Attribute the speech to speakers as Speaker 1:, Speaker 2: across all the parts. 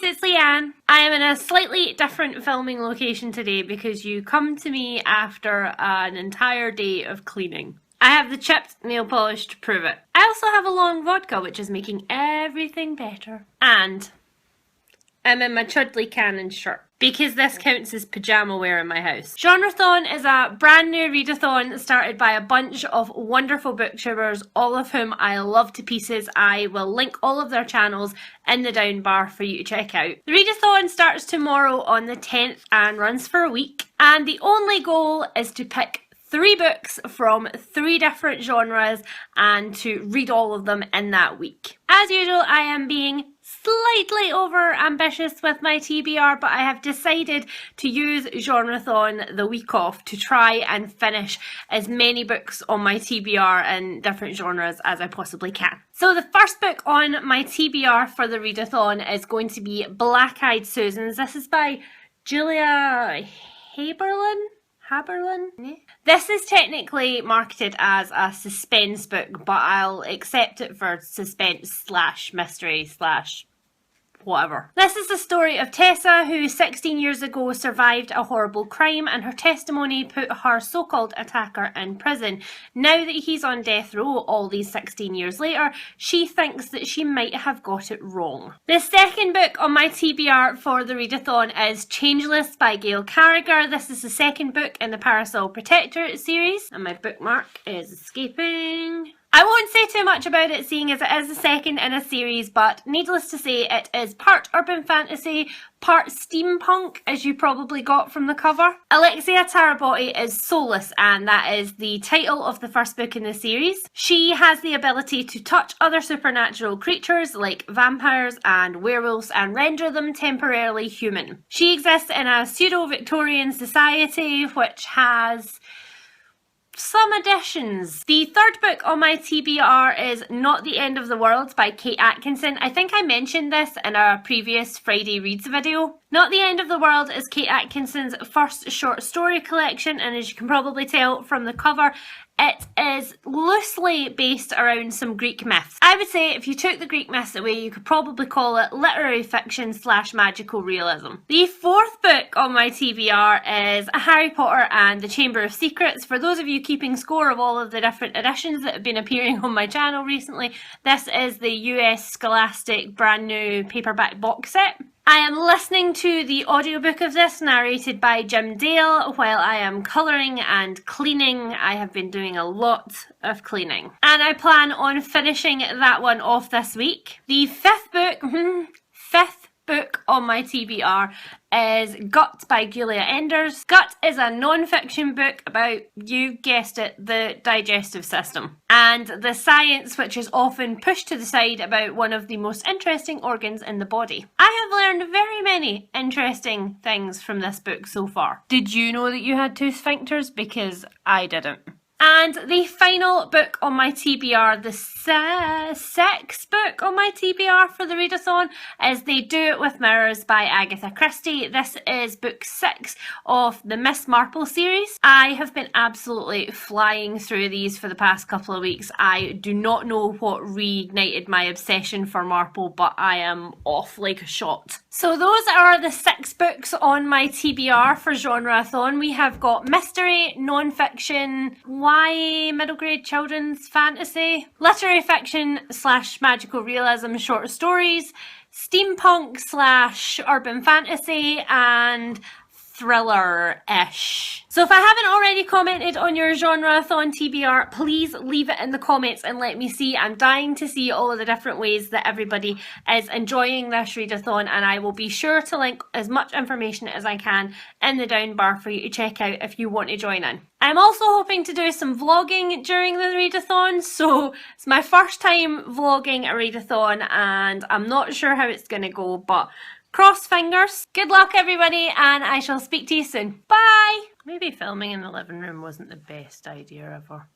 Speaker 1: it's Leanne. I am in a slightly different filming location today because you come to me after an entire day of cleaning. I have the chipped nail polish to prove it. I also have a long vodka, which is making everything better. And I'm in my Chudley Cannon shirt because this counts as pyjama wear in my house. Genrethon is a brand new readathon started by a bunch of wonderful booktubers, all of whom I love to pieces. I will link all of their channels in the down bar for you to check out. The readathon starts tomorrow on the 10th and runs for a week. And the only goal is to pick 3 books from 3 different genres and to read all of them in that week. As usual, I am being slightly over ambitious with my TBR, but I have decided to use Genrethon the week off to try and finish as many books on my TBR in different genres as I possibly can. So the first book on my TBR for the readathon is going to be Blackeyed Susans. This is by Julia Haberlin. This is technically marketed as a suspense book, but I'll accept it for suspense slash mystery slash whatever. This is the story of Tessa, who 16 years ago survived a horrible crime, and her testimony put her so-called attacker in prison. Now that he's on death row all these 16 years later, she thinks that she might have got it wrong. The second book on my TBR for the readathon is Changeless by Gail Carragher. This is the second book in the Parasol Protectorate series, and my bookmark is escaping. I won't say too much about it, seeing as it is the second in a series, but needless to say, it is part urban fantasy, part steampunk, as you probably got from the cover. Alexia Tarabotti is soulless, and that is the title of the first book in the series. She has the ability to touch other supernatural creatures like vampires and werewolves and render them temporarily human. She exists in a pseudo-Victorian society which has some additions. The third book on my TBR is Not the End of the World by Kate Atkinson. I think I mentioned this in a previous Friday Reads video. Not the End of the World is Kate Atkinson's first short story collection, and as you can probably tell from the cover, it is loosely based around some Greek myths. I would say if you took the Greek myths away, you could probably call it literary fiction slash magical realism. The fourth book on my TBR is Harry Potter and the Chamber of Secrets. For those of you keeping score of all of the different editions that have been appearing on my channel recently, this is the US Scholastic brand new paperback box set. I am listening to the audiobook of this, narrated by Jim Dale, while I am colouring and cleaning. I have been doing a lot of cleaning. And I plan on finishing that one off this week. The fifth book on my TBR is Gut by Julia Enders. Gut is a non-fiction book about, you guessed it, the digestive system and the science which is often pushed to the side about one of the most interesting organs in the body. I have learned very many interesting things from this book so far. Did you know that you had 2 sphincters? Because I didn't. And the final book on my TBR, the sixth book on my TBR for the readathon, is They Do It With Mirrors by Agatha Christie. This is book 6 of the Miss Marple series. I have been absolutely flying through these for the past couple of weeks. I do not know what reignited my obsession for Marple, but I am off like a shot. So those are the 6 books on my TBR for Genrethon. We have got mystery, non-fiction, YA, middle grade children's fantasy, literary fiction slash magical realism short stories, steampunk slash urban fantasy, and thriller-ish. So if I haven't already commented on your Genrethon TBR, please leave it in the comments and let me see. I'm dying to see all of the different ways that everybody is enjoying this readathon, and I will be sure to link as much information as I can in the down bar for you to check out if you want to join in. I'm also hoping to do some vlogging during the readathon, so it's my first time vlogging a readathon and I'm not sure how it's going to go, but cross fingers. Good luck everybody, and I shall speak to you soon. Bye! Maybe filming in the living room wasn't the best idea ever.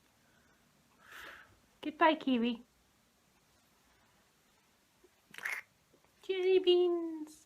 Speaker 1: Goodbye, Kiwi. Jelly beans.